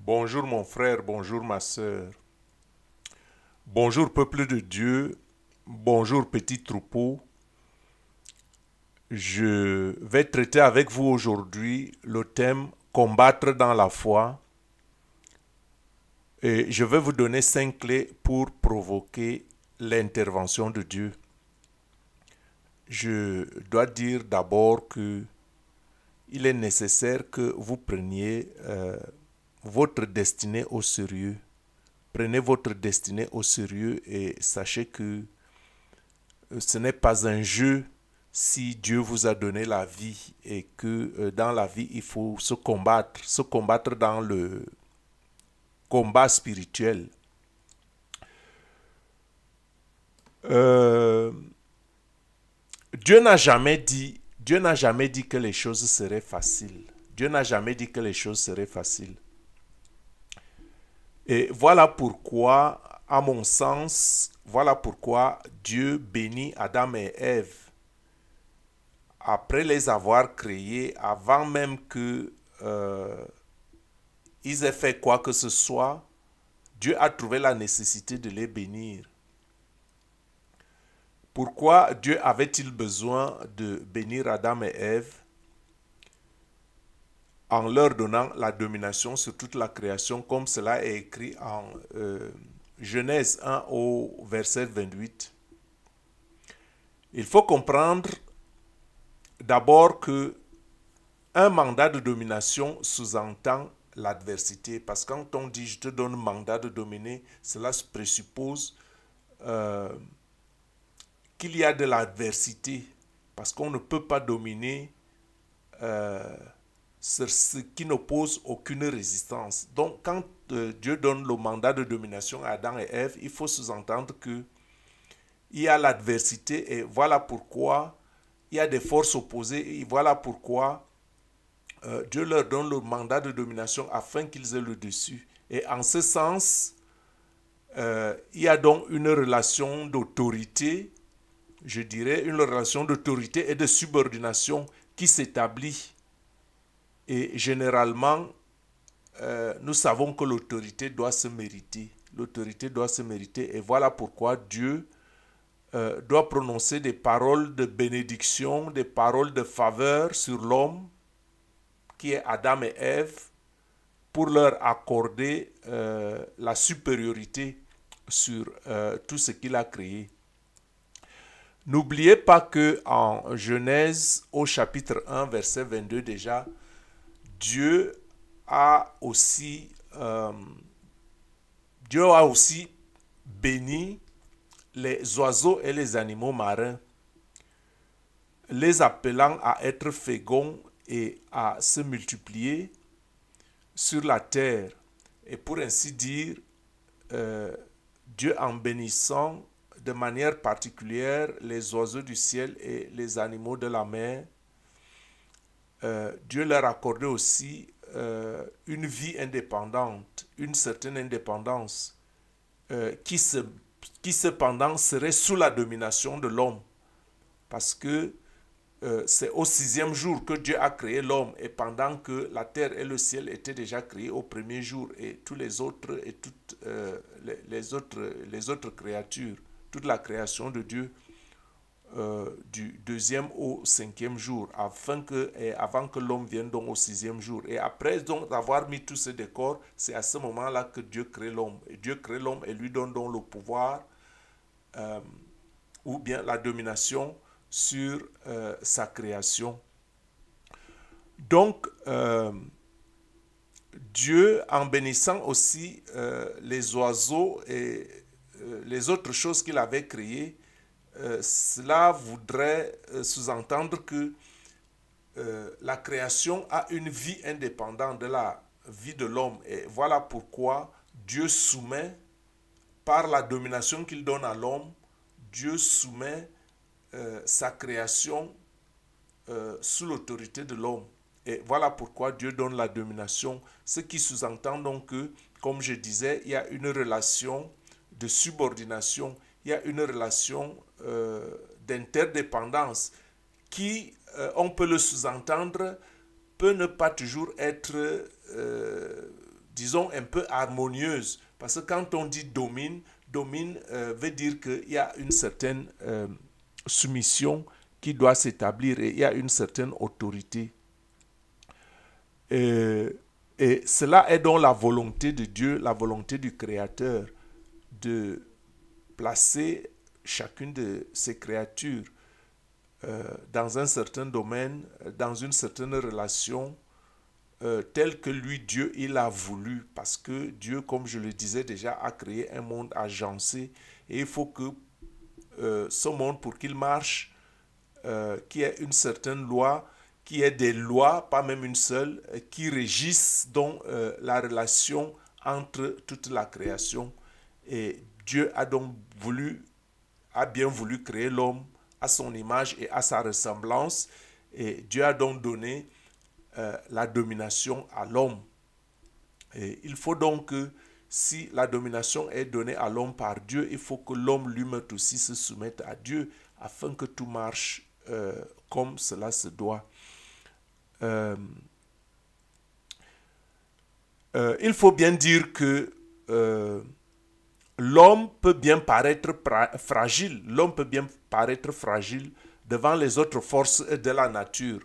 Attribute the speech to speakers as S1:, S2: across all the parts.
S1: Bonjour mon frère, bonjour ma sœur. Bonjour peuple de Dieu, bonjour petit troupeau. Je vais traiter avec vous aujourd'hui le thème combattre dans la foi et je vais vous donner 5 clés pour provoquer l'intervention de Dieu. Je dois dire d'abord que il est nécessaire que vous preniez votre destinée au sérieux. Prenez votre destinée au sérieux et sachez que ce n'est pas un jeu si Dieu vous a donné la vie et que dans la vie, il faut se combattre dans le combat spirituel. Euh, Dieu n'a jamais dit que les choses seraient faciles. Dieu n'a jamais dit que les choses seraient faciles. Et voilà pourquoi, à mon sens, voilà pourquoi Dieu bénit Adam et Ève après les avoir créés, avant même que ils aient fait quoi que ce soit, Dieu a trouvé la nécessité de les bénir. Pourquoi Dieu avait-il besoin de bénir Adam et Ève en leur donnant la domination sur toute la création, comme cela est écrit en Genèse 1 au verset 28. Il faut comprendre d'abord que un mandat de domination sous-entend l'adversité. Parce que quand on dit je te donne mandat de dominer, cela présuppose qu'il y a de l'adversité. Parce qu'on ne peut pas dominer sur ce qui n'oppose aucune résistance. Donc quand Dieu donne le mandat de domination à Adam et Ève, il faut sous-entendre que il y a l'adversité et voilà pourquoi il y a des forces opposées et voilà pourquoi Dieu leur donne le mandat de domination afin qu'ils aient le dessus. Et en ce sens, il y a donc une relation d'autorité, je dirais une relation d'autorité et de subordination qui s'établit. Et généralement, nous savons que l'autorité doit se mériter. L'autorité doit se mériter. Et voilà pourquoi Dieu doit prononcer des paroles de bénédiction, des paroles de faveur sur l'homme, qui est Adam et Ève, pour leur accorder la supériorité sur tout ce qu'il a créé. N'oubliez pas que en Genèse au chapitre 1 verset 22 déjà, Dieu a aussi Dieu a aussi béni les oiseaux et les animaux marins, les appelant à être féconds et à se multiplier sur la terre. Et pour ainsi dire, Dieu en bénissant de manière particulière les oiseaux du ciel et les animaux de la mer, Dieu leur accordait aussi une vie indépendante, une certaine indépendance qui cependant serait sous la domination de l'homme. Parce que c'est au 6e jour que Dieu a créé l'homme et pendant que la terre et le ciel étaient déjà créés au premier jour et tous les autres et toutes les autres créatures, toute la création de Dieu du 2e au 5e jour avant que l'homme vienne donc au 6e jour. Et après donc avoir mis tout ce décor, c'est à ce moment-là que Dieu crée l'homme. Et Dieu crée l'homme et lui donne donc le pouvoir ou bien la domination sur sa création. Donc, Dieu, en bénissant aussi les oiseaux et les autres choses qu'il avait créées, cela voudrait sous-entendre que la création a une vie indépendante de la vie de l'homme. Et voilà pourquoi Dieu soumet, par la domination qu'il donne à l'homme, Dieu soumet sa création sous l'autorité de l'homme. Et voilà pourquoi Dieu donne la domination, ce qui sous-entend donc que, comme je disais, il y a une relation de subordination, il y a une relation d'interdépendance qui, on peut le sous-entendre, peut ne pas toujours être disons, un peu harmonieuse. Parce que quand on dit domine veut dire qu'il y a une certaine soumission qui doit s'établir et il y a une certaine autorité. Et cela est donc la volonté de Dieu, la volonté du Créateur, de placer chacune de ses créatures dans un certain domaine, dans une certaine relation, telle que lui, Dieu, il a voulu. Parce que Dieu, comme je le disais déjà, a créé un monde agencé. Et il faut que ce monde, pour qu'il marche, qu'il y ait une certaine loi, qu'il y ait des lois, pas même une seule, qui régissent donc la relation entre toute la création. Et Dieu a donc bien voulu créer l'homme à son image et à sa ressemblance. Et Dieu a donc donné la domination à l'homme. Et il faut donc que si la domination est donnée à l'homme par Dieu, il faut que l'homme lui-même aussi se soumette à Dieu afin que tout marche comme cela se doit. Il faut bien dire que l'homme peut bien paraître fragile. L'homme peut bien paraître fragile devant les autres forces de la nature.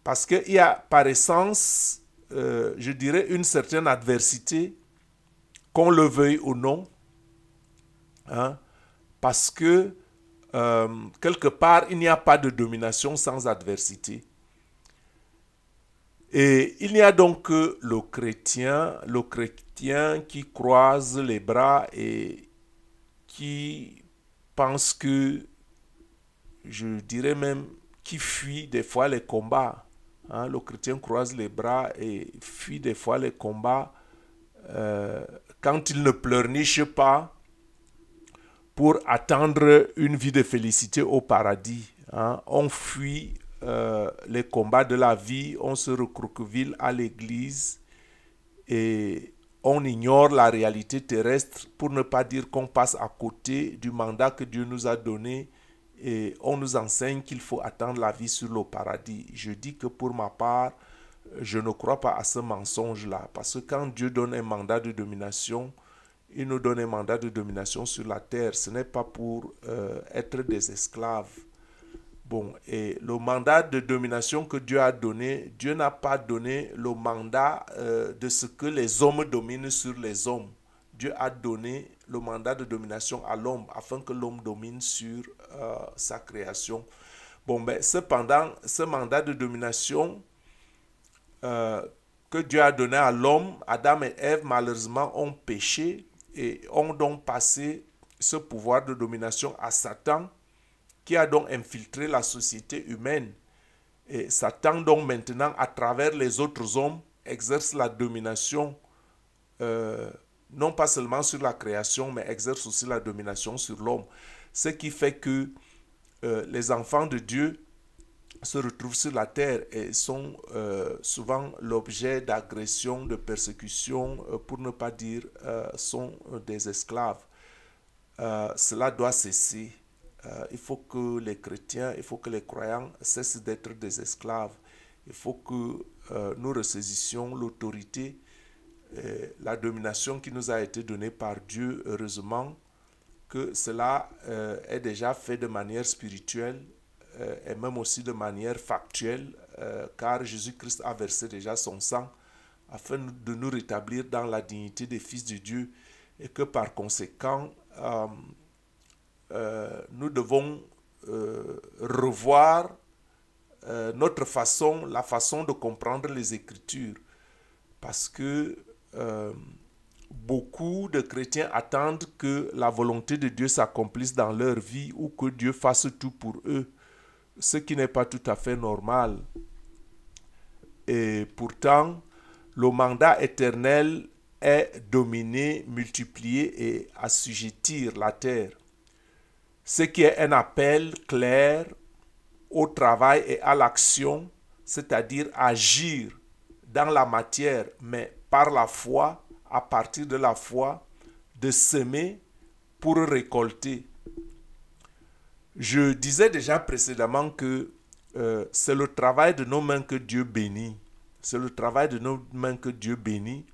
S1: Parce qu'il y a par essence, je dirais, une certaine adversité, qu'on le veuille ou non, hein, parce que quelque part, il n'y a pas de domination sans adversité. Et il n'y a donc que le chrétien qui croise les bras et qui pense que, je dirais même, qui fuit des fois les combats. Hein, le chrétien croise les bras et fuit des fois les combats quand il ne pleurniche pas pour attendre une vie de félicité au paradis. Hein. On fuit les combats de la vie, on se recroqueville à l'église et on ignore la réalité terrestre pour ne pas dire qu'on passe à côté du mandat que Dieu nous a donné et on nous enseigne qu'il faut attendre la vie sur le paradis. Je dis que pour ma part, je ne crois pas à ce mensonge-là parce que quand Dieu donne un mandat de domination, il nous donne un mandat de domination sur la terre. Ce n'est pas pour être des esclaves. Bon, et le mandat de domination que Dieu a donné, Dieu n'a pas donné le mandat de ce que les hommes dominent sur les hommes. Dieu a donné le mandat de domination à l'homme afin que l'homme domine sur sa création. Bon, ben, cependant, ce mandat de domination que Dieu a donné à l'homme, Adam et Ève, malheureusement, ont péché et ont donc passé ce pouvoir de domination à Satan, qui a donc infiltré la société humaine. Et Satan, donc maintenant, à travers les autres hommes, exerce la domination, non pas seulement sur la création, mais exerce aussi la domination sur l'homme. Ce qui fait que les enfants de Dieu se retrouvent sur la terre et sont souvent l'objet d'agressions, de persécutions, pour ne pas dire sont des esclaves. Cela doit cesser. Il faut que les chrétiens, il faut que les croyants cessent d'être des esclaves. Il faut que nous ressaisissions l'autorité, la domination qui nous a été donnée par Dieu, heureusement, que cela est déjà fait de manière spirituelle et même aussi de manière factuelle, car Jésus-Christ a versé déjà son sang afin de nous rétablir dans la dignité des fils de Dieu et que par conséquent, nous devons revoir notre façon, la façon de comprendre les Écritures, parce que beaucoup de chrétiens attendent que la volonté de Dieu s'accomplisse dans leur vie ou que Dieu fasse tout pour eux, ce qui n'est pas tout à fait normal. Et pourtant, le mandat éternel est dominer, multiplier et assujettir la terre. Ce qui est un appel clair au travail et à l'action, c'est-à-dire agir dans la matière, mais par la foi, à partir de la foi, de semer pour récolter. Je disais déjà précédemment que c'est le travail de nos mains que Dieu bénit. C'est le travail de nos mains que Dieu bénit.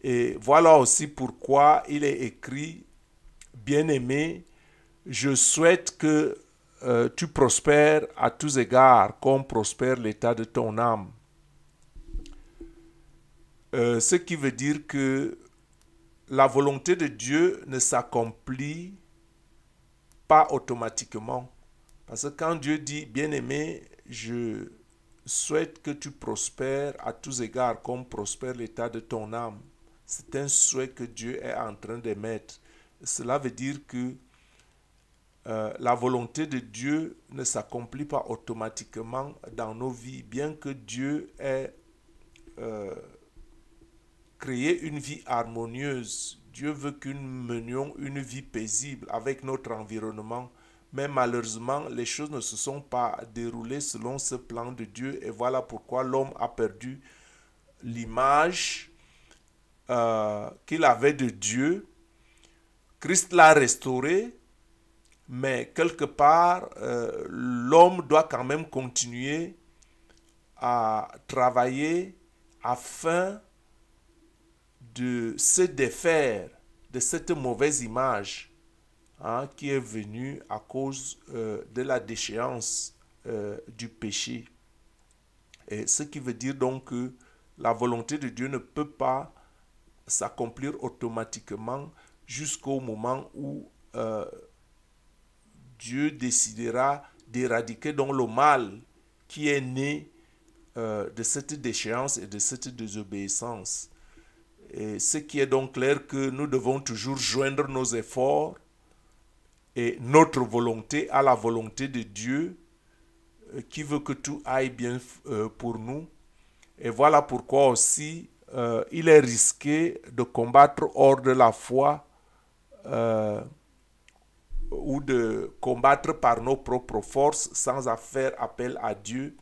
S1: Et voilà aussi pourquoi il est écrit, bien-aimé, je souhaite que tu prospères à tous égards, comme prospère l'état de ton âme. Ce qui veut dire que la volonté de Dieu ne s'accomplit pas automatiquement. Parce que quand Dieu dit, bien-aimé, je souhaite que tu prospères à tous égards, comme prospère l'état de ton âme. C'est un souhait que Dieu est en train d'émettre. Cela veut dire que la volonté de Dieu ne s'accomplit pas automatiquement dans nos vies, bien que Dieu ait créé une vie harmonieuse. Dieu veut que nous menions une vie paisible avec notre environnement. Mais malheureusement, les choses ne se sont pas déroulées selon ce plan de Dieu. Et voilà pourquoi l'homme a perdu l'image qu'il avait de Dieu. Christ l'a restauré, mais quelque part, l'homme doit quand même continuer à travailler afin de se défaire de cette mauvaise image qui est venue à cause de la déchéance du péché. Et ce qui veut dire donc que la volonté de Dieu ne peut pas s'accomplir automatiquement jusqu'au moment où Dieu décidera d'éradiquer donc le mal qui est né de cette déchéance et de cette désobéissance. Et ce qui est donc clair que nous devons toujours joindre nos efforts et notre volonté à la volonté de Dieu qui veut que tout aille bien pour nous. Et voilà pourquoi aussi il est risqué de combattre hors de la foi ou de combattre par nos propres forces sans faire appel à Dieu.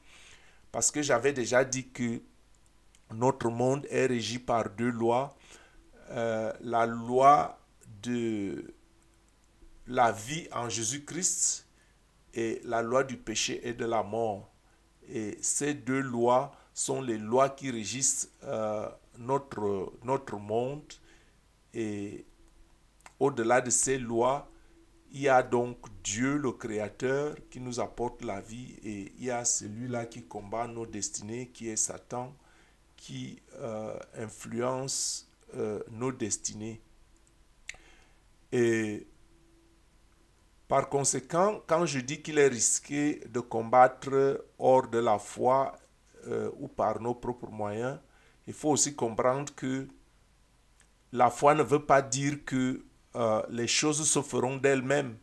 S1: Parce que j'avais déjà dit que notre monde est régi par deux lois. La loi de la vie en Jésus-Christ et la loi du péché et de la mort. Et ces deux lois sont les lois qui régissent notre monde. Et au-delà de ces lois, il y a donc Dieu, le Créateur, qui nous apporte la vie, et il y a celui-là qui combat nos destinées, qui est Satan, qui influence nos destinées. Et par conséquent, quand je dis qu'il est risqué de combattre hors de la foi ou par nos propres moyens, il faut aussi comprendre que la foi ne veut pas dire que les choses se feront d'elles-mêmes.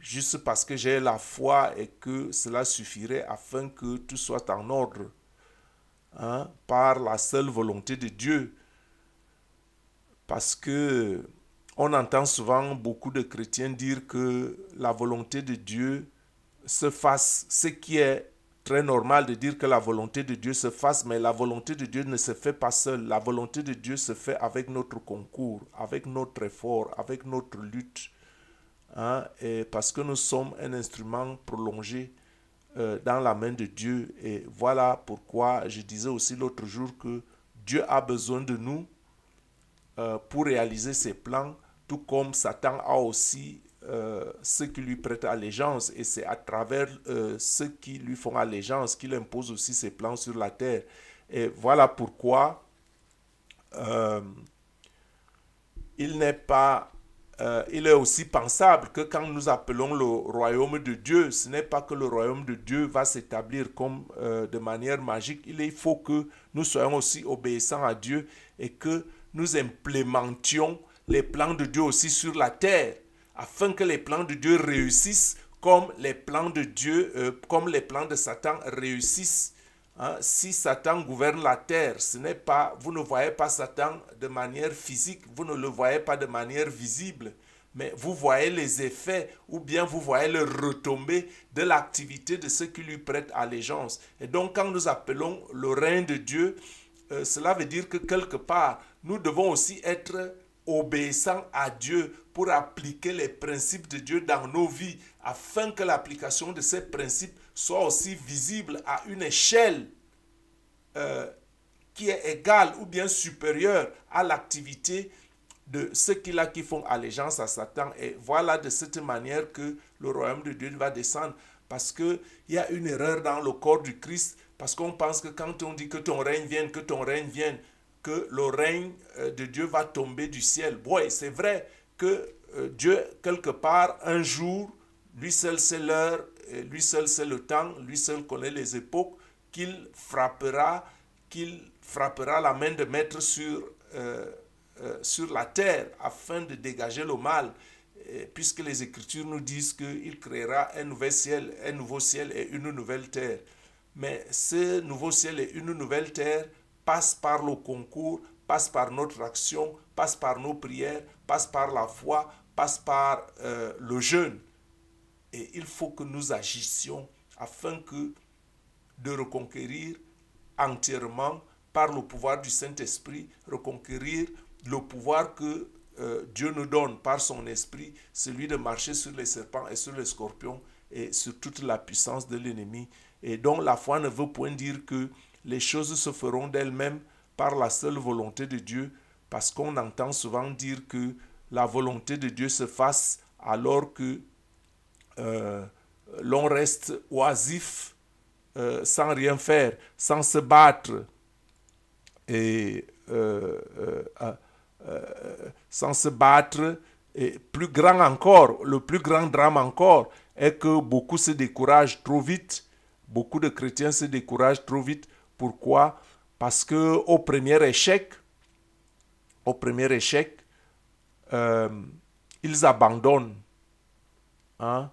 S1: Juste parce que j'ai la foi et que cela suffirait afin que tout soit en ordre. Par la seule volonté de Dieu. Parce que on entend souvent beaucoup de chrétiens dire que la volonté de Dieu se fasse, ce qui est très normal de dire que la volonté de Dieu se fasse, mais la volonté de Dieu ne se fait pas seule. La volonté de Dieu se fait avec notre concours, avec notre effort, avec notre lutte. Et parce que nous sommes un instrument prolongé dans la main de Dieu. Et voilà pourquoi je disais aussi l'autre jour que Dieu a besoin de nous pour réaliser ses plans, tout comme Satan a aussi ceux qui lui prêtent allégeance, et c'est à travers ceux qui lui font allégeance qu'il impose aussi ses plans sur la terre. Et voilà pourquoi il est aussi pensable que quand nous appelons le royaume de Dieu, ce n'est pas que le royaume de Dieu va s'établir comme de manière magique. Il faut que nous soyons aussi obéissants à Dieu et que nous implémentions les plans de Dieu aussi sur la terre, afin que les plans de Dieu réussissent comme les plans de Dieu, comme les plans de Satan réussissent. Si Satan gouverne la terre, ce n'est pas, vous ne voyez pas Satan de manière physique, vous ne le voyez pas de manière visible, mais vous voyez les effets ou bien vous voyez les retombées de l'activité de ceux qui lui prêtent allégeance. Et donc quand nous appelons le règne de Dieu, cela veut dire que quelque part, nous devons aussi être obéissants à Dieu pour appliquer les principes de Dieu dans nos vies, afin que l'application de ces principes soit aussi visible à une échelle qui est égale ou bien supérieure à l'activité de ceux-là qui font allégeance à Satan. Et voilà de cette manière que le royaume de Dieu va descendre. Parce qu'il y a une erreur dans le corps du Christ. Parce qu'on pense que quand on dit que ton règne vienne, que le règne de Dieu va tomber du ciel. Oui, c'est vrai que Dieu, quelque part, un jour, lui seul c'est l'heure, lui seul c'est le temps, lui seul connaît les époques, qu'il frappera la main de maître sur la terre afin de dégager le mal, puisque les Écritures nous disent qu'il créera un nouveau ciel et une nouvelle terre. Mais ce nouveau ciel et une nouvelle terre passe par le concours, passe par notre action, passe par nos prières, passe par la foi, passe par le jeûne. Et il faut que nous agissions afin de reconquérir entièrement par le pouvoir du Saint-Esprit, reconquérir le pouvoir que Dieu nous donne par son esprit, celui de marcher sur les serpents et sur les scorpions et sur toute la puissance de l'ennemi. Et donc la foi ne veut point dire que les choses se feront d'elles-mêmes par la seule volonté de Dieu, parce qu'on entend souvent dire que la volonté de Dieu se fasse alors que l'on reste oisif, sans rien faire, sans se battre, et sans se battre. Et plus grand encore, le plus grand drame encore, est que beaucoup se découragent trop vite. Beaucoup de chrétiens se découragent trop vite. Pourquoi? Parce qu'au premier échec, ils abandonnent. Hein?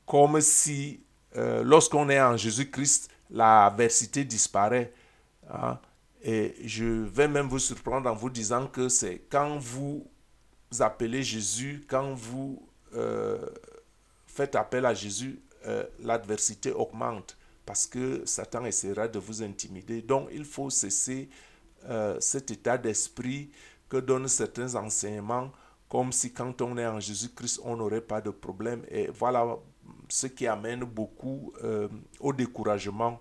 S1: Comme si, lorsqu'on est en Jésus-Christ, la adversité disparaît. Hein? Et je vais même vous surprendre en vous disant que c'est quand vous appelez Jésus, quand vous faites appel à Jésus, l'adversité augmente parce que Satan essaiera de vous intimider. Donc il faut cesser cet état d'esprit que donnent certains enseignements, comme si quand on est en Jésus-Christ, on n'aurait pas de problème. Et voilà ce qui amène beaucoup au découragement.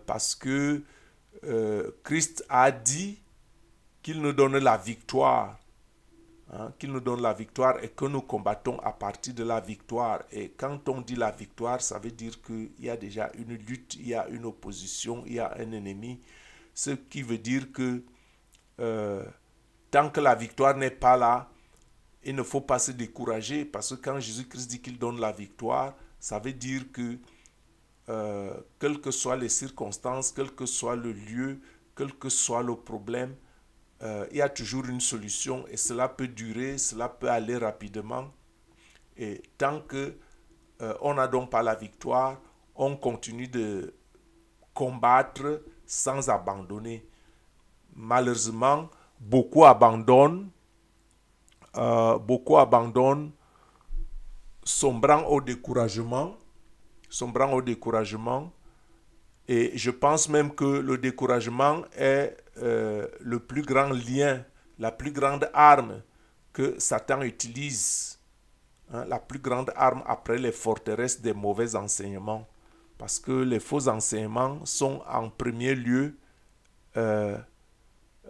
S1: Parce que Christ a dit qu'il nous donne la victoire, hein, qu'il nous donne la victoire et que nous combattons à partir de la victoire. Et quand on dit la victoire, ça veut dire qu'il y a déjà une lutte, il y a une opposition, il y a un ennemi. Ce qui veut dire que tant que la victoire n'est pas là, il ne faut pas se décourager, parce que quand Jésus-Christ dit qu'il donne la victoire, ça veut dire que quelles que soient les circonstances, quel que soit le lieu, quel que soit le problème, il y a toujours une solution et cela peut durer, cela peut aller rapidement. Et tant que on n'a donc pas la victoire, on continue de combattre sans abandonner. Malheureusement, beaucoup abandonnent, sombrant au découragement, et je pense même que le découragement est le plus grand lien, la plus grande arme que Satan utilise, hein, la plus grande arme après les forteresses des mauvais enseignements, parce que les faux enseignements sont en premier lieu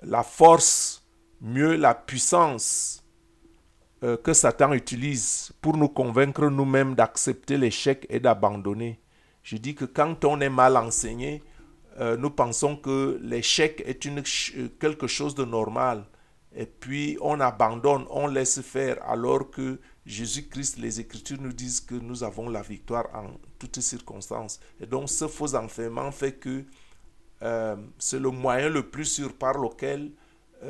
S1: la force, mieux la puissance que Satan utilise pour nous convaincre nous-mêmes d'accepter l'échec et d'abandonner. Je dis que quand on est mal enseigné, nous pensons que l'échec est quelque chose de normal. Et puis on abandonne, on laisse faire, alors que Jésus-Christ, les Écritures nous disent que nous avons la victoire en toutes circonstances. Et donc ce faux enseignement fait que c'est le moyen le plus sûr par lequel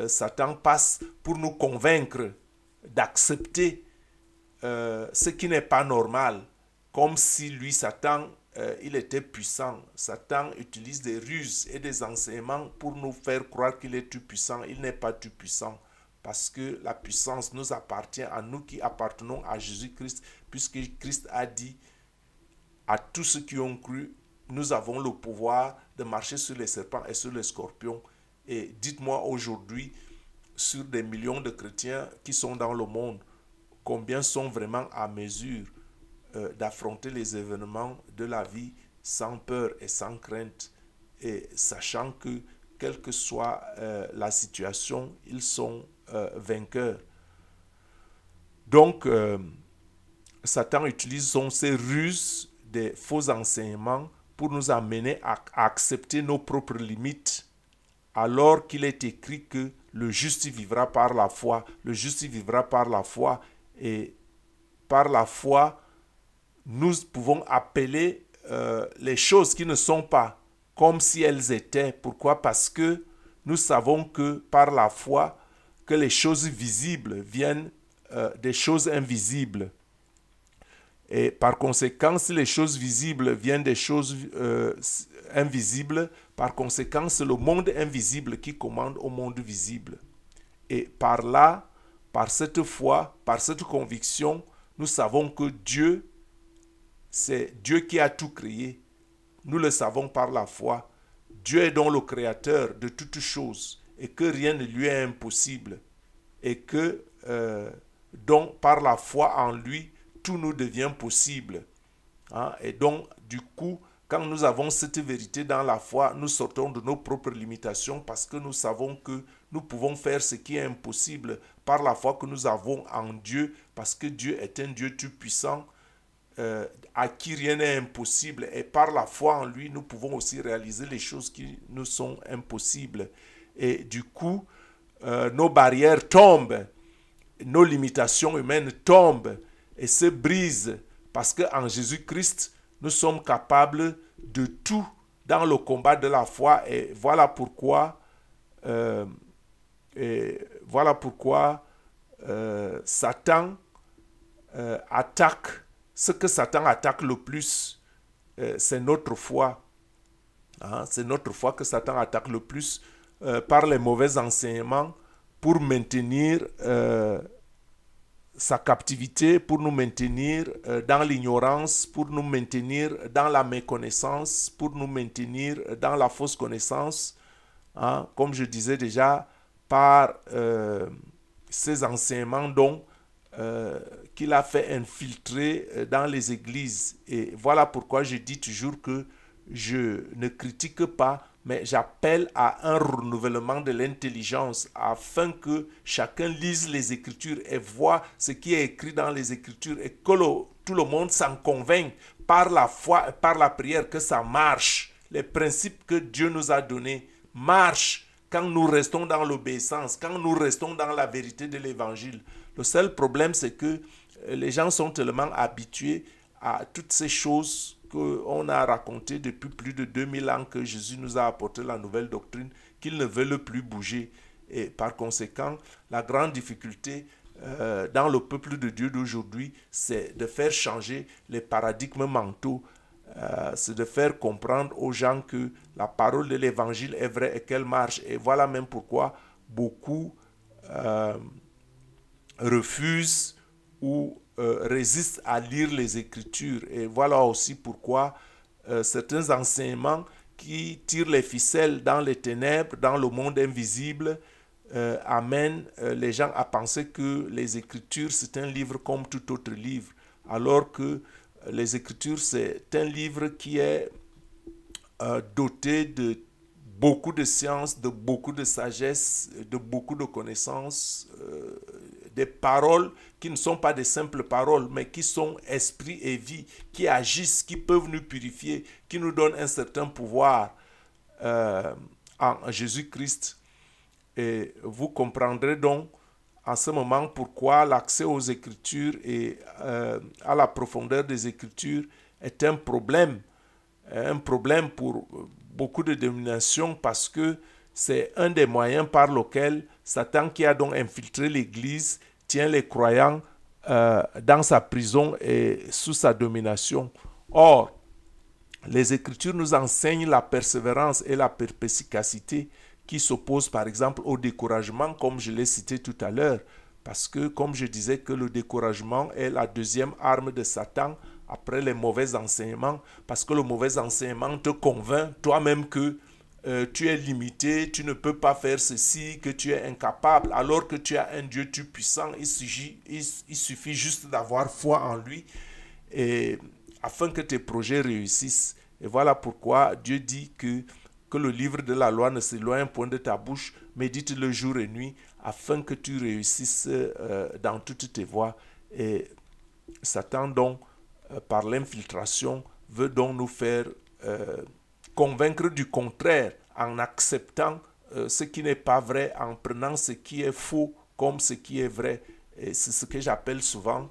S1: Satan passe pour nous convaincre d'accepter ce qui n'est pas normal, comme si lui, Satan, il était puissant. Satan utilise des ruses et des enseignements pour nous faire croire qu'il est tout puissant. Il n'est pas tout puissant, parce que la puissance nous appartient à nous qui appartenons à Jésus-Christ, puisque Christ a dit à tous ceux qui ont cru, nous avons le pouvoir de marcher sur les serpents et sur les scorpions. Et dites-moi aujourd'hui, sur des millions de chrétiens qui sont dans le monde, combien sont vraiment à mesure d'affronter les événements de la vie sans peur et sans crainte, et sachant que, quelle que soit la situation, ils sont vainqueurs. Donc, Satan utilise ces ruses des faux enseignements pour nous amener à accepter nos propres limites, alors qu'il est écrit que le juste vivra par la foi. Le juste vivra par la foi, et par la foi, nous pouvons appeler les choses qui ne sont pas comme si elles étaient. Pourquoi? Parce que nous savons que par la foi, que les choses visibles viennent des choses invisibles. Et par conséquent, si les choses visibles viennent des choses invisibles, par conséquent, c'est le monde invisible qui commande au monde visible. Et par là, par cette foi, par cette conviction, nous savons que Dieu, c'est Dieu qui a tout créé. Nous le savons par la foi. Dieu est donc le créateur de toutes choses et que rien ne lui est impossible. Et que donc par la foi en lui, tout nous devient possible. Hein? Et donc, du coup, quand nous avons cette vérité dans la foi, nous sortons de nos propres limitations parce que nous savons que nous pouvons faire ce qui est impossible par la foi que nous avons en Dieu, parce que Dieu est un Dieu tout-puissant, à qui rien n'est impossible. Et par la foi en lui, nous pouvons aussi réaliser les choses qui nous sont impossibles. Et du coup, nos barrières tombent, nos limitations humaines tombent et se brisent, parce qu'en Jésus-Christ, nous sommes capables de tout dans le combat de la foi. Et voilà pourquoi, Satan attaque. Ce que Satan attaque le plus, c'est notre foi. Hein? C'est notre foi que Satan attaque le plus par les mauvais enseignements pour maintenir sa captivité, pour nous maintenir dans l'ignorance, pour nous maintenir dans la méconnaissance, pour nous maintenir dans la fausse connaissance. Hein? Comme je disais déjà, par ces enseignements dont qu'il a fait infiltrer dans les églises. Et voilà pourquoi je dis toujours que je ne critique pas, mais j'appelle à un renouvellement de l'intelligence afin que chacun lise les Écritures et voit ce qui est écrit dans les Écritures et que tout le monde s'en convainc par la foi et par la prière que ça marche. Les principes que Dieu nous a donnés marchent quand nous restons dans l'obéissance, quand nous restons dans la vérité de l'Évangile. Le seul problème, c'est que les gens sont tellement habitués à toutes ces choses qu'on a racontées depuis plus de 2000 ans que Jésus nous a apporté la nouvelle doctrine, qu'ils ne veulent plus bouger. Et par conséquent, la grande difficulté dans le peuple de Dieu d'aujourd'hui, c'est de faire changer les paradigmes mentaux. C'est de faire comprendre aux gens que la parole de l'évangile est vraie et qu'elle marche. Et voilà même pourquoi beaucoup refusent ou résistent à lire les Écritures. Et voilà aussi pourquoi certains enseignements qui tirent les ficelles dans les ténèbres, dans le monde invisible, amènent les gens à penser que les Écritures, c'est un livre comme tout autre livre, alors que les Écritures, c'est un livre qui est doté de beaucoup de science, de beaucoup de sagesse, de beaucoup de connaissances, des paroles qui ne sont pas des simples paroles, mais qui sont esprit et vie, qui agissent, qui peuvent nous purifier, qui nous donnent un certain pouvoir en Jésus-Christ. Et vous comprendrez donc en ce moment pourquoi l'accès aux Écritures et à la profondeur des Écritures est un problème pour beaucoup de dénominations, parce que c'est un des moyens par lesquels Satan, qui a donc infiltré l'Église, tient les croyants dans sa prison et sous sa domination. Or, les Écritures nous enseignent la persévérance et la perspicacité qui s'opposent par exemple au découragement, comme je l'ai cité tout à l'heure. Parce que, comme je disais, que le découragement est la deuxième arme de Satan après les mauvais enseignements, parce que le mauvais enseignement te convainc toi-même que tu es limité, tu ne peux pas faire ceci, que tu es incapable, alors que tu as un Dieu tout-puissant. Il suffit juste d'avoir foi en lui et afin que tes projets réussissent. Et voilà pourquoi Dieu dit que le livre de la loi ne s'éloigne point de ta bouche, médite-le jour et nuit, afin que tu réussisses dans toutes tes voies. Et Satan, donc, par l'infiltration, veut donc nous faire convaincre du contraire en acceptant ce qui n'est pas vrai, en prenant ce qui est faux comme ce qui est vrai. Et c'est ce que j'appelle souvent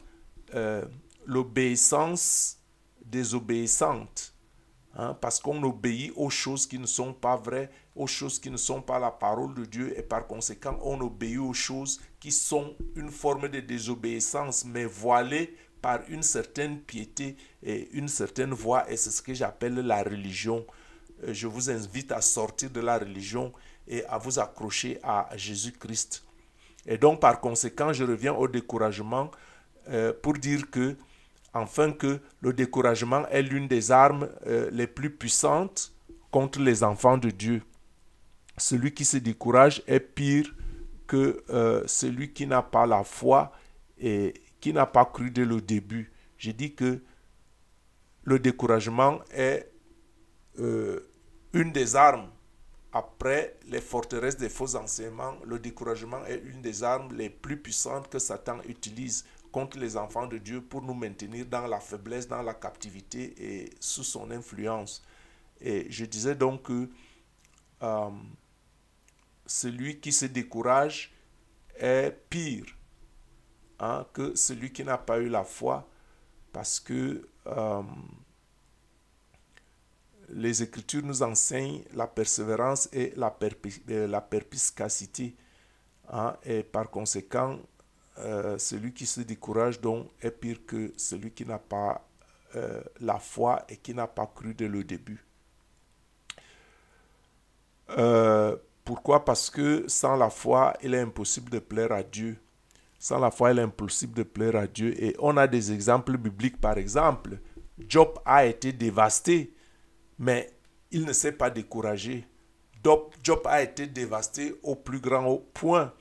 S1: l'obéissance désobéissante. Hein, parce qu'on obéit aux choses qui ne sont pas vraies, aux choses qui ne sont pas la parole de Dieu, et par conséquent, on obéit aux choses qui sont une forme de désobéissance, mais voilée par une certaine piété et une certaine voie, et c'est ce que j'appelle la religion. Je vous invite à sortir de la religion et à vous accrocher à Jésus-Christ. Et donc, par conséquent, je reviens au découragement pour dire que enfin que le découragement est l'une des armes les plus puissantes contre les enfants de Dieu. Celui qui se décourage est pire que celui qui n'a pas la foi et qui n'a pas cru dès le début. J'ai dit que le découragement est une des armes. Après les forteresses des faux enseignements, le découragement est une des armes les plus puissantes que Satan utilise contre les enfants de Dieu pour nous maintenir dans la faiblesse, dans la captivité et sous son influence. Et je disais donc que celui qui se décourage est pire que celui qui n'a pas eu la foi, parce que les Écritures nous enseignent la persévérance et la perspicacité. Et par conséquent, celui qui se décourage donc est pire que celui qui n'a pas la foi et qui n'a pas cru dès le début. Pourquoi? Parce que sans la foi, il est impossible de plaire à Dieu. Sans la foi, il est impossible de plaire à Dieu. Et on a des exemples bibliques. Par exemple, Job a été dévasté, mais il ne s'est pas découragé. Job a été dévasté au plus grand point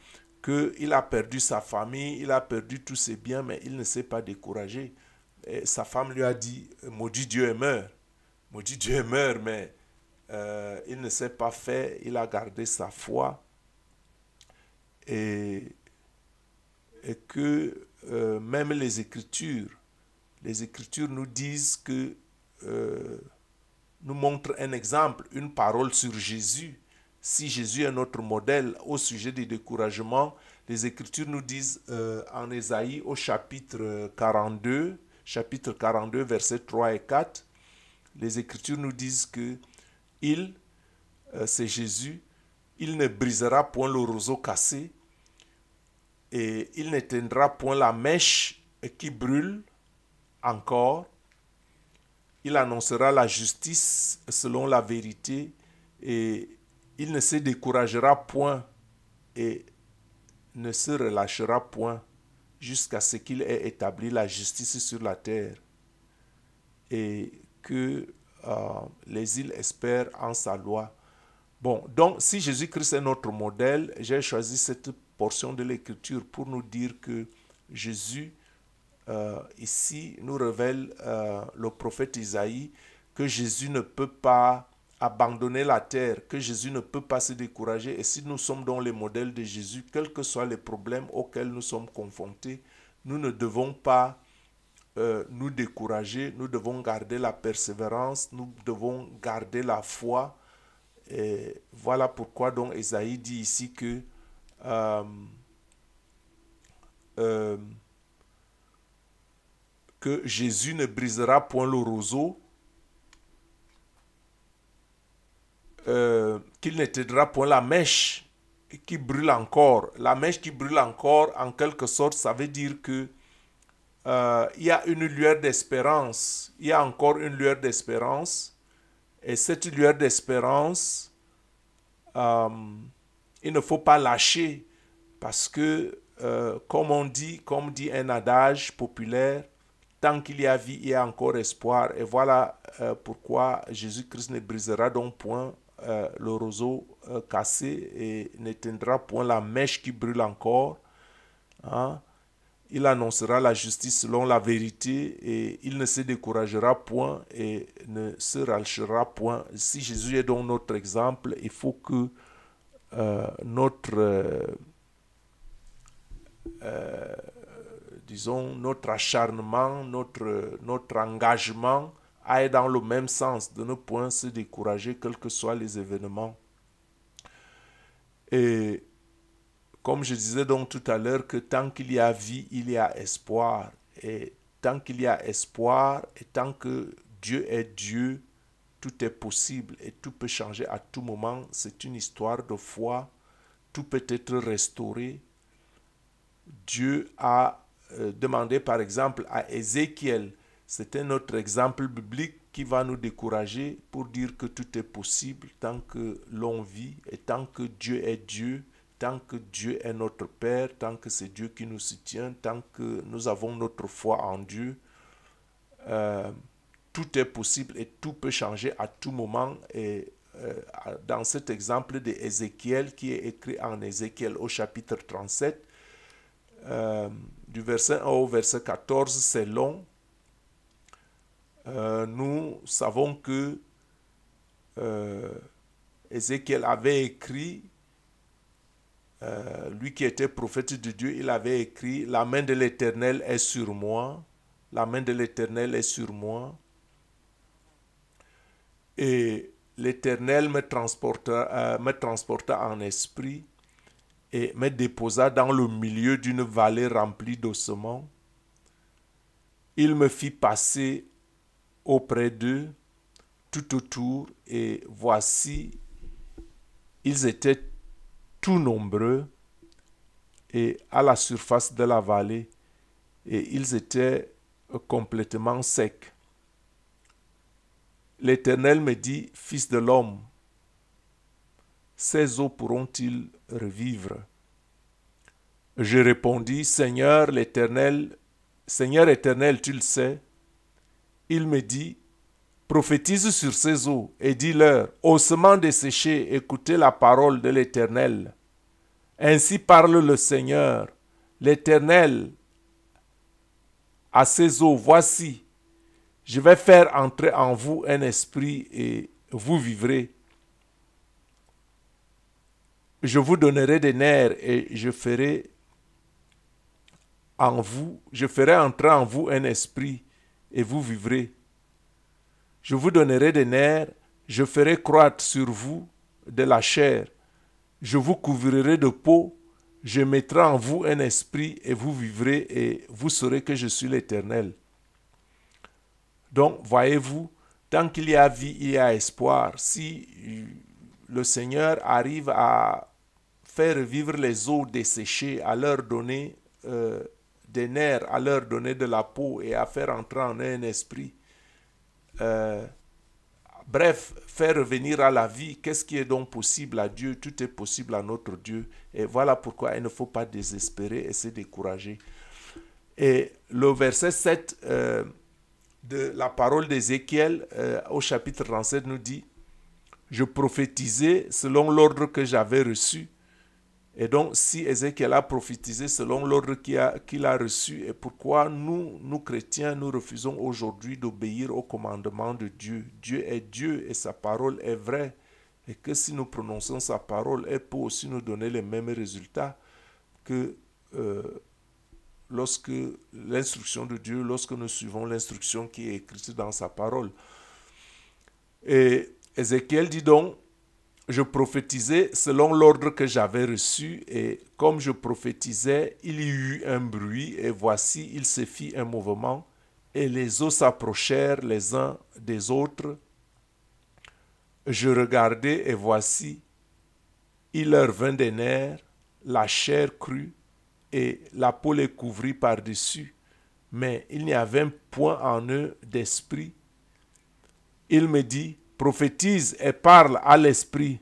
S1: qu'il a perdu sa famille, il a perdu tous ses biens, mais il ne s'est pas découragé. Et sa femme lui a dit, maudit Dieu et meurt. Maudit Dieu et meurt, mais il ne s'est pas fait, il a gardé sa foi. Et que même les Écritures nous disent que, nous montrent un exemple, une parole sur Jésus. Si Jésus est notre modèle au sujet du découragement, les Écritures nous disent en Ésaïe au chapitre 42, versets 3 et 4, les Écritures nous disent que c'est Jésus, il ne brisera point le roseau cassé et il n'éteindra point la mèche qui brûle encore. Il annoncera la justice selon la vérité et il ne se découragera point et ne se relâchera point jusqu'à ce qu'il ait établi la justice sur la terre et que les îles espèrent en sa loi. Bon, donc si Jésus-Christ est notre modèle, j'ai choisi cette portion de l'Écriture pour nous dire que Jésus, ici, nous révèle le prophète Isaïe que Jésus ne peut pas abandonner la terre, que Jésus ne peut pas se décourager. Et si nous sommes dans les modèles de Jésus, quels que soient les problèmes auxquels nous sommes confrontés, nous ne devons pas nous décourager, nous devons garder la persévérance, nous devons garder la foi. Et voilà pourquoi donc Isaïe dit ici que Jésus ne brisera point le roseau, qu'il n'éteindra point la mèche qui brûle encore. La mèche qui brûle encore, en quelque sorte, ça veut dire que il y a une lueur d'espérance. Il y a encore une lueur d'espérance. Et cette lueur d'espérance, il ne faut pas lâcher parce que, comme dit un adage populaire, tant qu'il y a vie, il y a encore espoir. Et voilà pourquoi Jésus-Christ ne brisera donc point le roseau cassé et n'éteindra point la mèche qui brûle encore. Hein? il annoncera la justice selon la vérité et il ne se découragera point et ne se ralchera point. Si Jésus est donc notre exemple, il faut que disons, notre acharnement, notre engagement aille dans le même sens, de ne point se décourager, quels que soient les événements. Et comme je disais donc tout à l'heure, que tant qu'il y a vie, il y a espoir. Et tant qu'il y a espoir, et tant que Dieu est Dieu, tout est possible et tout peut changer à tout moment. C'est une histoire de foi. Tout peut être restauré. Dieu a demandé par exemple à Ézéchiel, c'est un autre exemple biblique qui va nous décourager pour dire que tout est possible tant que l'on vit et tant que Dieu est Dieu, tant que Dieu est notre Père, tant que c'est Dieu qui nous soutient, tant que nous avons notre foi en Dieu, tout est possible et tout peut changer à tout moment. Et dans cet exemple d'Ézéchiel qui est écrit en Ézéchiel au chapitre 37, du verset 1 au verset 14, c'est long. Nous savons que Ézéchiel avait écrit, lui qui était prophète de Dieu, il avait écrit « La main de l'Éternel est sur moi, la main de l'Éternel est sur moi. Et l'Éternel me transporta en esprit et me déposa dans le milieu d'une vallée remplie d'ossements. Il me fit passer auprès d'eux, tout autour, et voici, ils étaient tout nombreux et à la surface de la vallée, et ils étaient complètement secs. L'Éternel me dit, Fils de l'homme, ces eaux pourront-ils revivre? Je répondis, Seigneur l'Éternel, Seigneur éternel, tu le sais. Il me dit, prophétise sur ces eaux et dis-leur, ossements desséchés, écoutez la parole de l'Éternel. Ainsi parle le Seigneur, l'Éternel, à ces eaux, voici, je vais faire entrer en vous un esprit et vous vivrez. Je vous donnerai des nerfs et je ferai entrer en vous un esprit et vous vivrez. Je vous donnerai des nerfs, je ferai croître sur vous de la chair. Je vous couvrirai de peau, je mettrai en vous un esprit et vous vivrez et vous saurez que je suis l'Éternel. Donc, voyez-vous, tant qu'il y a vie, il y a espoir. Si le Seigneur arrive à faire vivre les eaux desséchées, à leur donner des nerfs, à leur donner de la peau et à faire entrer en eux un esprit, bref, faire revenir à la vie, qu'est-ce qui est donc possible à Dieu? Tout est possible à notre Dieu. Et voilà pourquoi il ne faut pas désespérer et se décourager. Et le verset 7 de la parole d'Ézéchiel au chapitre 37 nous dit « Je prophétisais selon l'ordre que j'avais reçu. » Et donc, si Ézéchiel a prophétisé selon l'ordre qu'il a reçu, et pourquoi nous chrétiens, nous refusons aujourd'hui d'obéir au commandement de Dieu? Dieu est Dieu et sa parole est vraie. Et que si nous prononçons sa parole, elle peut aussi nous donner les mêmes résultats que lorsque l'instruction de Dieu, lorsque nous suivons l'instruction qui est écrite dans sa parole. Et Ézéchiel dit donc, je prophétisais selon l'ordre que j'avais reçu, et comme je prophétisais, il y eut un bruit, et voici, il se fit un mouvement, et les eaux s'approchèrent les uns des autres. Je regardai, et voici, il leur vint des nerfs, la chair crue, et la peau les couvrit par-dessus, mais il n'y avait point en eux d'esprit. Il me dit, prophétise et parle à l'esprit.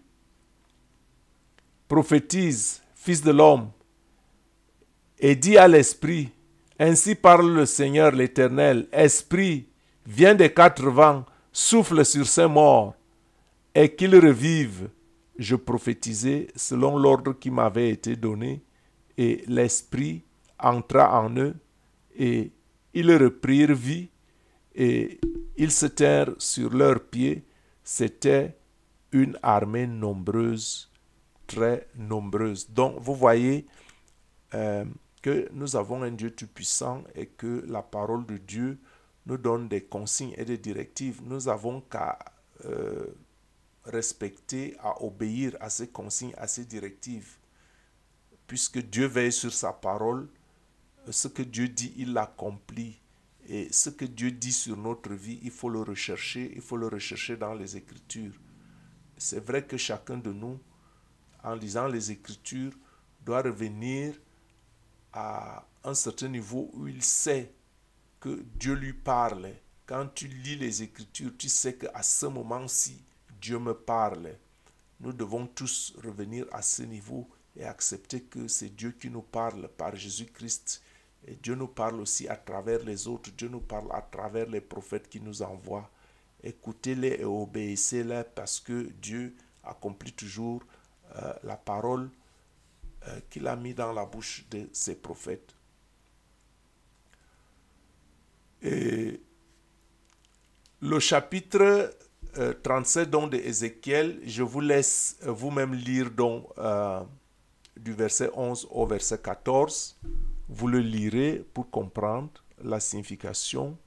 S1: Prophétise, fils de l'homme, et dis à l'esprit, ainsi parle le Seigneur l'Éternel, esprit, viens des quatre vents, souffle sur ces morts, et qu'ils revivent. Je prophétisais selon l'ordre qui m'avait été donné, et l'esprit entra en eux et ils reprirent vie et ils se tinrent sur leurs pieds. C'était une armée nombreuse, très nombreuse. Donc, vous voyez que nous avons un Dieu tout-puissant et que la parole de Dieu nous donne des consignes et des directives. Nous avons qu'à respecter, à obéir à ces consignes, à ces directives. Puisque Dieu veille sur sa parole, ce que Dieu dit, il l'accomplit. Et ce que Dieu dit sur notre vie, il faut le rechercher dans les Écritures. C'est vrai que chacun de nous, en lisant les Écritures, doit revenir à un certain niveau où il sait que Dieu lui parle. Quand tu lis les Écritures, tu sais qu'à ce moment-ci, Dieu me parle. Nous devons tous revenir à ce niveau et accepter que c'est Dieu qui nous parle par Jésus-Christ. Et Dieu nous parle aussi à travers les autres. Dieu nous parle à travers les prophètes qui nous envoient. Écoutez-les et obéissez-les parce que Dieu accomplit toujours la parole qu'il a mis dans la bouche de ses prophètes. Et le chapitre 37 donc de Ézéchiel, je vous laisse vous-même lire donc du verset 11 au verset 14. Vous le lirez pour comprendre la signification.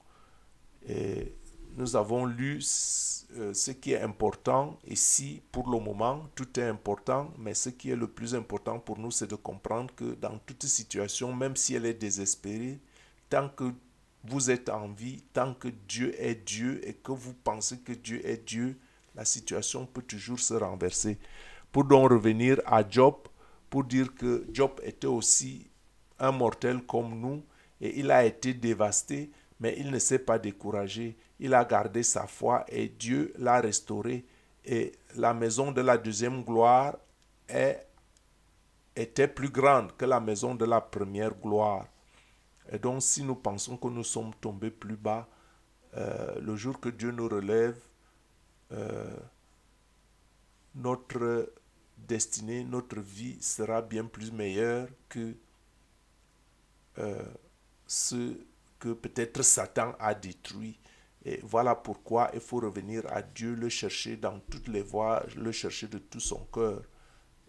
S1: Et nous avons lu ce qui est important. Ici, pour le moment, tout est important, mais ce qui est le plus important pour nous, c'est de comprendre que dans toute situation, même si elle est désespérée, tant que vous êtes en vie, tant que Dieu est Dieu et que vous pensez que Dieu est Dieu, la situation peut toujours se renverser. Pour donc revenir à Job, pour dire que Job était aussi un mortel comme nous et il a été dévasté, mais il ne s'est pas découragé. Il a gardé sa foi et Dieu l'a restauré. Et la maison de la deuxième gloire était plus grande que la maison de la première gloire. Et donc, si nous pensons que nous sommes tombés plus bas, le jour que Dieu nous relève, notre destinée, notre vie sera bien plus meilleure que ce que peut-être Satan a détruit. Et voilà pourquoi il faut revenir à Dieu, le chercher dans toutes les voies, le chercher de tout son cœur,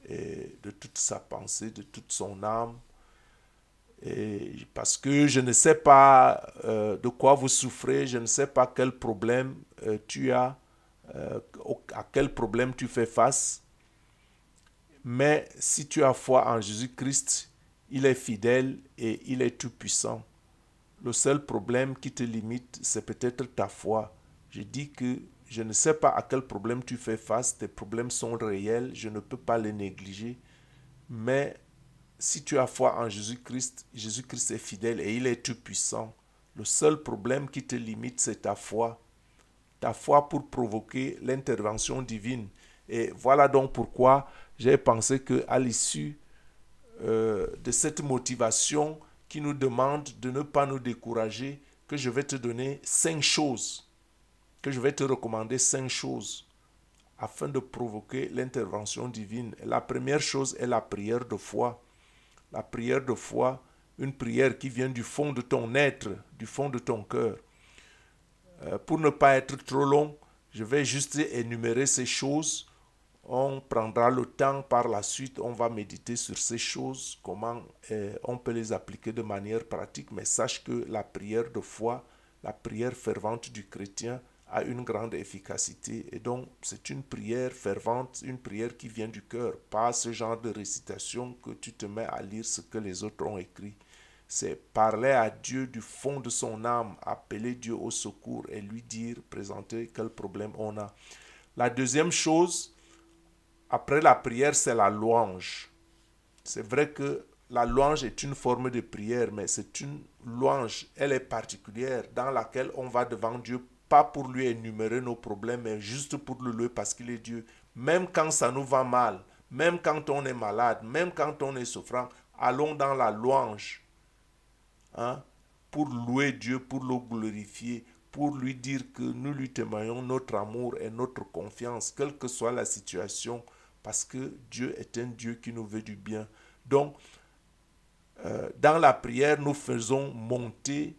S1: et de toute sa pensée, de toute son âme. Et parce que je ne sais pas de quoi vous souffrez, je ne sais pas quel problème tu as, à quel problème tu fais face. Mais si tu as foi en Jésus-Christ, il est fidèle et il est tout-puissant. Le seul problème qui te limite, c'est peut-être ta foi. Je dis que je ne sais pas à quel problème tu fais face, tes problèmes sont réels, je ne peux pas les négliger. Mais si tu as foi en Jésus-Christ, Jésus-Christ est fidèle et il est tout-puissant. Le seul problème qui te limite, c'est ta foi. Ta foi pour provoquer l'intervention divine. Et voilà donc pourquoi j'ai pensé qu'à l'issue de cette motivation qui nous demande de ne pas nous décourager, que je vais te donner 5 choses, que je vais te recommander 5 choses afin de provoquer l'intervention divine. La première chose est la prière de foi. La prière de foi, une prière qui vient du fond de ton être, du fond de ton cœur. Pour ne pas être trop long, je vais juste énumérer ces choses. On prendra le temps par la suite, on va méditer sur ces choses, comment on peut les appliquer de manière pratique, mais sache que la prière de foi, la prière fervente du chrétien a une grande efficacité. Et donc, c'est une prière fervente, une prière qui vient du cœur, pas ce genre de récitation que tu te mets à lire ce que les autres ont écrit. C'est parler à Dieu du fond de son âme, appeler Dieu au secours et lui dire, présenter quel problème on a. La deuxième chose, après la prière, c'est la louange. C'est vrai que la louange est une forme de prière, mais c'est une louange, elle est particulière, dans laquelle on va devant Dieu, pas pour lui énumérer nos problèmes, mais juste pour le louer parce qu'il est Dieu. Même quand ça nous va mal, même quand on est malade, même quand on est souffrant, allons dans la louange, hein, pour louer Dieu, pour le glorifier, pour lui dire que nous lui témoignons notre amour et notre confiance, quelle que soit la situation, parce que Dieu est un Dieu qui nous veut du bien. Donc, dans la prière, nous faisons monter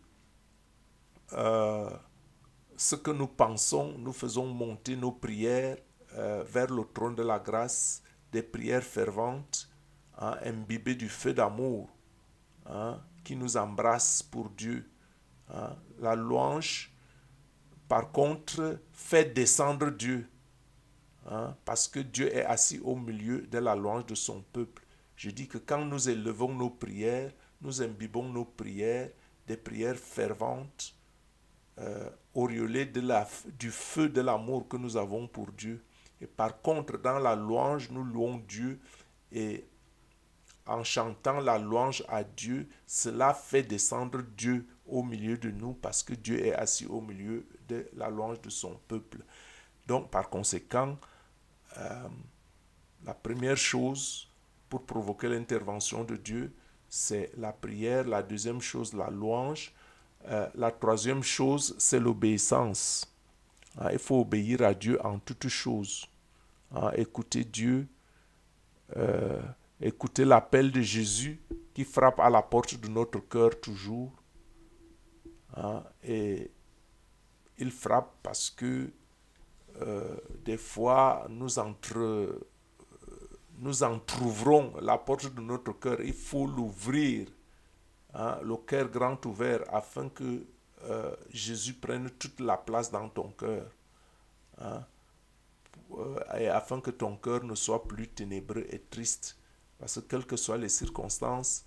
S1: ce que nous pensons, nous faisons monter nos prières vers le trône de la grâce, des prières ferventes, hein, imbibées du feu d'amour, hein, qui nous embrasse pour Dieu. Hein. La louange, par contre, fait descendre Dieu, hein, parce que Dieu est assis au milieu de la louange de son peuple. Je dis que quand nous élevons nos prières, nous imbibons nos prières, des prières ferventes, auréolées du feu de l'amour que nous avons pour Dieu. Et par contre, dans la louange, nous louons Dieu, et en chantant la louange à Dieu, cela fait descendre Dieu au milieu de nous, parce que Dieu est assis au milieu de la louange de son peuple. Donc, par conséquent, la première chose pour provoquer l'intervention de Dieu, c'est la prière. La deuxième chose, la louange. La troisième chose, c'est l'obéissance. Il faut obéir à Dieu en toutes choses. Écouter Dieu, écouter l'appel de Jésus qui frappe à la porte de notre cœur toujours. Et il frappe parce que des fois nous entr'ouvrons la porte de notre cœur. Il faut l'ouvrir, hein, le cœur grand ouvert, afin que Jésus prenne toute la place dans ton cœur, hein, et afin que ton cœur ne soit plus ténébreux et triste. Parce que quelles que soient les circonstances,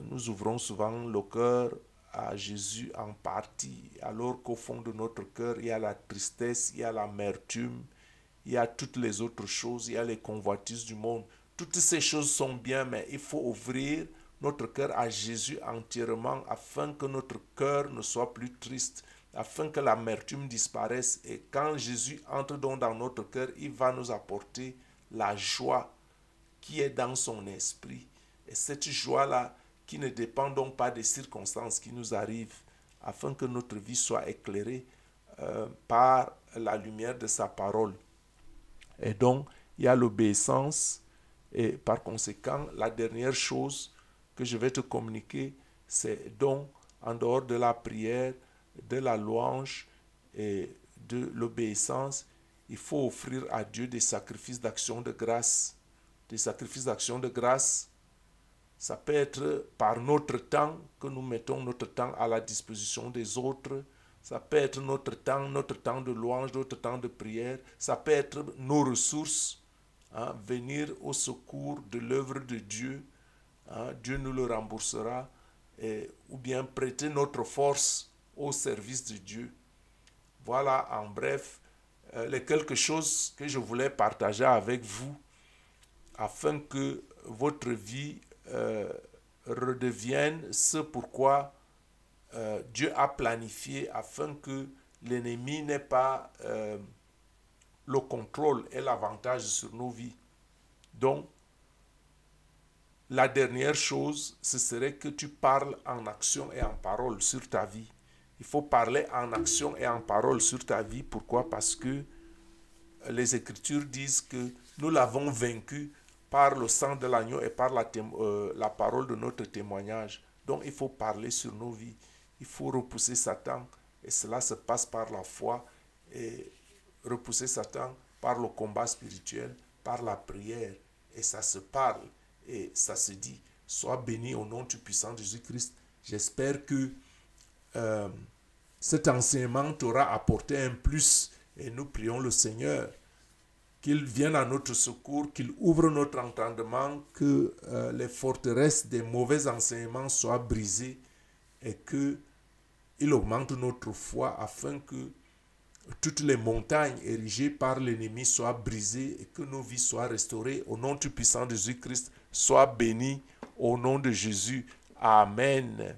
S1: nous ouvrons souvent le cœur à Jésus en partie, alors qu'au fond de notre cœur, il y a la tristesse, il y a l'amertume, il y a toutes les autres choses, il y a les convoitises du monde. Toutes ces choses sont bien, mais il faut ouvrir notre cœur à Jésus entièrement, afin que notre cœur ne soit plus triste, afin que l'amertume disparaisse. Et quand Jésus entre donc dans notre cœur, il va nous apporter la joie qui est dans son esprit. Et cette joie-là, qui ne dépend donc pas des circonstances qui nous arrivent, afin que notre vie soit éclairée par la lumière de sa parole. Et donc, il y a l'obéissance, et par conséquent, la dernière chose que je vais te communiquer, c'est donc, en dehors de la prière, de la louange et de l'obéissance, il faut offrir à Dieu des sacrifices d'action de grâce. Des sacrifices d'action de grâce, ça peut être par notre temps, que nous mettons notre temps à la disposition des autres. Ça peut être notre temps de louange, notre temps de prière. Ça peut être nos ressources, hein, venir au secours de l'œuvre de Dieu. Hein, Dieu nous le remboursera. Ou bien prêter notre force au service de Dieu. Voilà en bref les quelques choses que je voulais partager avec vous, afin que votre vie redevienne ce pourquoi Dieu a planifié, afin que l'ennemi n'ait pas le contrôle et l'avantage sur nos vies. Donc, la dernière chose, ce serait que tu parles en action et en parole sur ta vie. Il faut parler en action et en parole sur ta vie. Pourquoi? Parce que les Écritures disent que nous l'avons vaincu par le sang de l'agneau et par la parole de notre témoignage. Donc il faut parler sur nos vies. Il faut repousser Satan. Et cela se passe par la foi. Et repousser Satan par le combat spirituel, par la prière. Et ça se parle. Et ça se dit. Sois béni au nom du puissant Jésus-Christ. J'espère que cet enseignement t'aura apporté un plus. Et nous prions le Seigneur qu'il vienne à notre secours, qu'il ouvre notre entendement, que les forteresses des mauvais enseignements soient brisées et qu'il augmente notre foi, afin que toutes les montagnes érigées par l'ennemi soient brisées et que nos vies soient restaurées. Au nom du puissant de Jésus-Christ, sois béni au nom de Jésus. Amen.